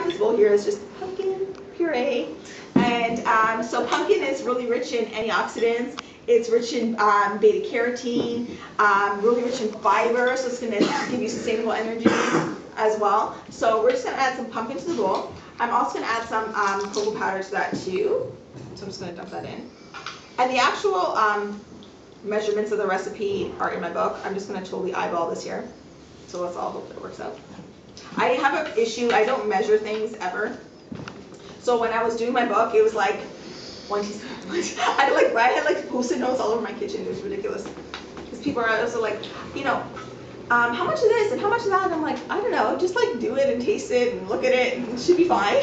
have this bowl here is just pumpkin puree. And so pumpkin is really rich in antioxidants. It's rich in beta carotene, really rich in fiber, so it's going to give you sustainable energy as well. So we're just going to add some pumpkin to the bowl. I'm also going to add some cocoa powder to that too. So I'm just going to dump that in. And the actual measurements of the recipe are in my book. I'm just going to totally eyeball this here. So let's all hope that it works out. I have an issue. I don't measure things ever. So when I was doing my book, it was like 1 teaspoon. I had like Post-it notes all over my kitchen. It was ridiculous. Because people are also like, you know, how much of this and how much of that? And I'm like, I don't know. Just like do it and taste it and look at it, and it should be fine.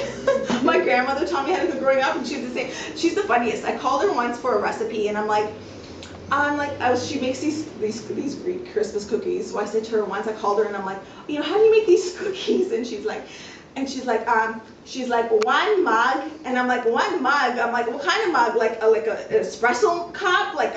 My grandmother taught me how to cook growing up, and she was the same. She's the funniest. I called her once for a recipe, and she makes these Greek Christmas cookies. So I said to her once, I called her and I'm like, you know, how do you make these cookies? And she's like, one mug. And I'm like, 1 mug? I'm like, what kind of mug? Like an espresso cup? Like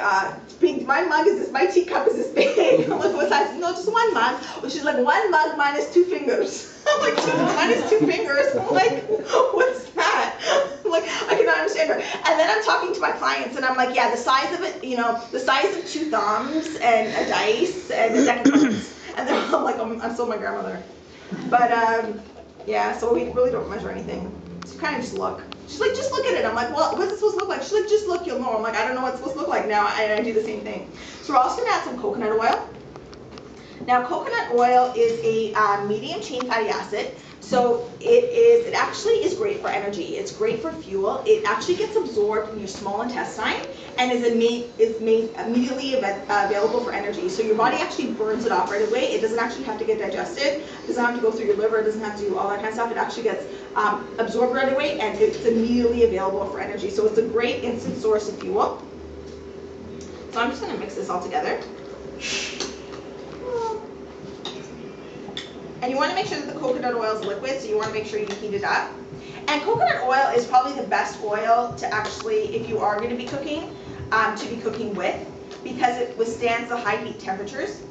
big, my mug is this, my teacup is this big. I'm like, what size? No, just 1 mug. Well, she's like, 1 mug minus 2 fingers. I'm like, minus 2 fingers? I'm like, what's that? I'm like, I cannot understand her. And then I'm talking to my clients and I'm like, yeah, the size of it, you know, the size of 2 thumbs and a dice and a deck of cards. And then I'm like, I'm still my grandmother. But yeah, so we really don't measure anything. So kind of just look. She's like, just look at it. I'm like, well, what's it supposed to look like? She's like, just look, you'll know. I'm like, I don't know what it's supposed to look like now, and I do the same thing. So we're also going to add some coconut oil. Now, coconut oil is a medium chain fatty acid. So it actually is great for energy. It's great for fuel. It actually gets absorbed in your small intestine and is made immediately available for energy. So your body actually burns it off right away. It doesn't actually have to get digested. It doesn't have to go through your liver. It doesn't have to do all that kind of stuff. It actually gets absorbed right away, and it's immediately available for energy. So it's a great instant source of fuel. So I'm just going to mix this all together. And you want to make sure that the coconut oil is liquid, so you want to make sure you heat it up. And coconut oil is probably the best oil to actually, if you are going to be cooking with, because it withstands the high heat temperatures,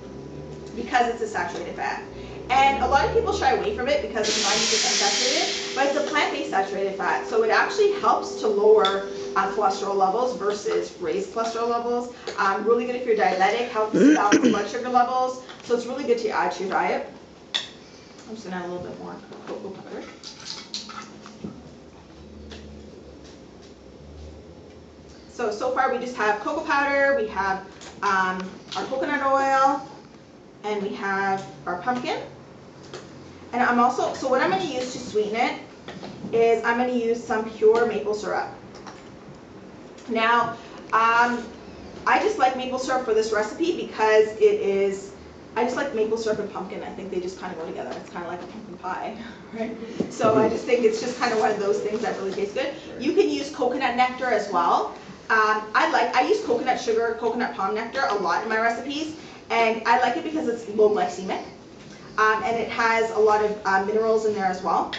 because it's a saturated fat. And a lot of people shy away from it because it's 90% saturated, but it's a plant-based saturated fat, so it actually helps to lower cholesterol levels versus raised cholesterol levels. Really good if you're diabetic, helps balance blood sugar levels, so it's really good to add to your diet. I'm just going to add a little bit more cocoa powder. So far we just have cocoa powder, we have our coconut oil, and we have our pumpkin. And I'm also, so what I'm going to use to sweeten it is I'm going to use some pure maple syrup. Now, I just like maple syrup for this recipe because I just like maple syrup and pumpkin. I think they just kind of go together. It's kind of like a pumpkin pie, right? So I just think it's just kind of one of those things that really tastes good. You can use coconut nectar as well. I use coconut sugar, coconut palm nectar a lot in my recipes, and I like it because it's low glycemic, and it has a lot of minerals in there as well.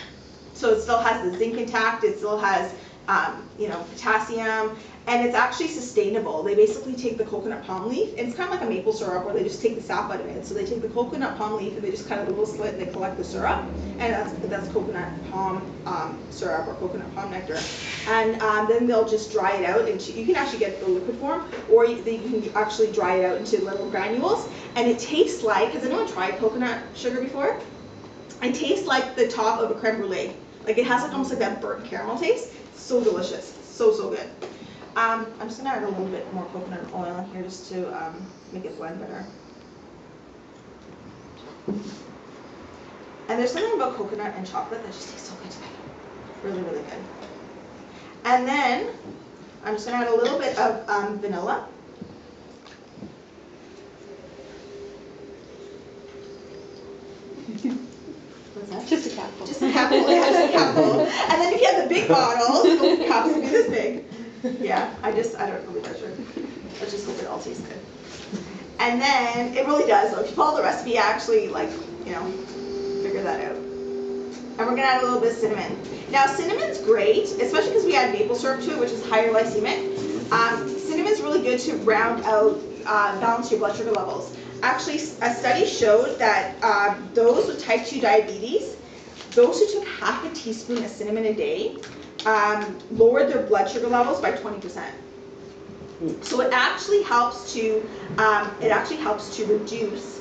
So it still has the zinc intact. It still has potassium. And it's actually sustainable. They basically take the coconut palm leaf, and it's kind of like a maple syrup where they just take the sap out of it. So they take the coconut palm leaf and they just cut a little slit and they collect the syrup, and that's coconut palm syrup or coconut palm nectar. And then they'll just dry it out, and you can actually get the liquid form, or you can actually dry it out into little granules. And it tastes like, has anyone tried coconut sugar before? It tastes like the top of a creme brulee. Like it has like almost like that burnt caramel taste. So delicious, so good. I'm just going to add a little bit more coconut oil in here just to make it blend better. And there's something about coconut and chocolate that just tastes so good together. Really, really good. And then I'm just going to add a little bit of vanilla. What's that? Just a capful. Just a capful, yeah, just a capful. And then if you have the big bottles, the cups will be this big. Yeah, I don't really measure. Let's just hope it all tastes good. And then, it really does. If you follow the recipe, actually, figure that out. And we're going to add a little bit of cinnamon. Now, cinnamon's great, especially because we add maple syrup to it, which is higher glycemic. Cinnamon's really good to round out, balance your blood sugar levels. Actually, a study showed that those with type 2 diabetes those who took half a teaspoon of cinnamon a day lowered their blood sugar levels by 20%. So it actually helps to reduce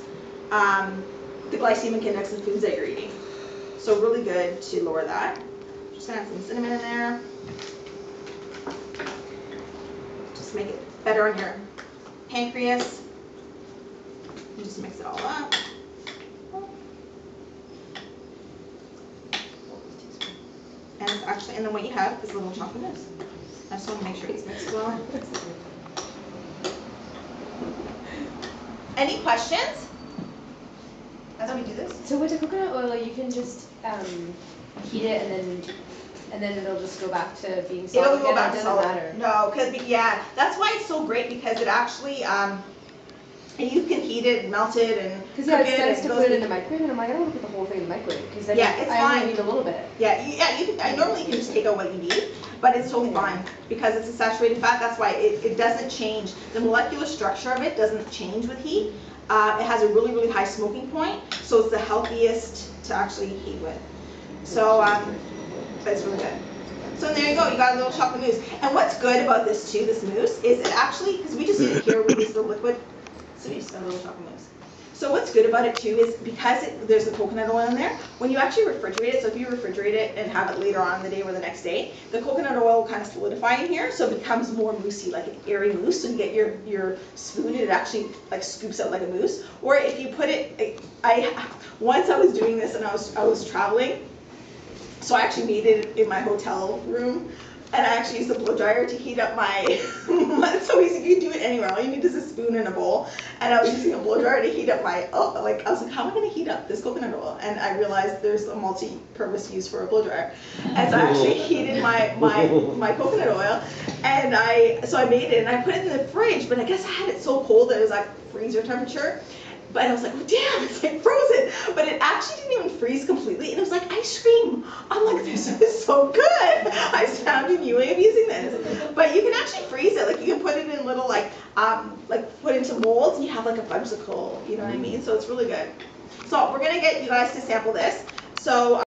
the glycemic index of foods that you're eating. So really good to lower that. Just gonna add some cinnamon in there. Just make it better on your pancreas. And just mix it all up. And it's actually, and then what you have is little chocolate mousse. I just want to make sure it's mixed well. Any questions? That's how we do this. So with the coconut oil, you can just heat it and then it'll just go back to being solid. It'll go back to solid. Matter. No, because yeah, that's why it's so great, because it actually and you can heat it, melt it, and because yeah, it's nice to put it in the microwave, and I'm like, I don't want to put the whole thing in the microwave because then yeah, it's I fine. only need a little bit. Yeah, you can. I normally can just take out what you need, but it's totally fine because it's a saturated fat. That's why it doesn't change. The molecular structure of it doesn't change with heat. It has a really, really high smoking point, so it's the healthiest to actually heat with. So but it's really good. So there you go, you got a little chocolate mousse. And what's good about this too, this mousse, is it actually, because we just did it here with this little liquid, so you just got a little chocolate mousse. So what's good about it too is because there's the coconut oil in there, when you actually refrigerate it, so if you refrigerate it and have it later on in the day or the next day, the coconut oil will kind of solidify in here, so it becomes more moussey, like an airy mousse. So you get your spoon and it actually like scoops out like a mousse. Or if you put it, once I was doing this and I was traveling, so I actually made it in my hotel room, and I actually used the blow dryer to heat up my, it's so easy, you can do it anywhere, all you need is a spoon and a bowl, and I was using a blow dryer to heat up my, I was like, how am I going to heat up this coconut oil? And I realized there's a multi-purpose use for a blow dryer, and so I actually heated my coconut oil, and so I made it, and I put it in the fridge, but I guess I had it so cold that it was like freezer temperature. But I was like, oh, damn, it's like frozen. But it actually didn't even freeze completely. And it was like ice cream. I'm like, this is so good. I found a new way of using this. But you can actually freeze it. Like you can put it in little put into molds, and you have like a fudgesicle, you know what I mean? So it's really good. So we're going to get you guys to sample this. So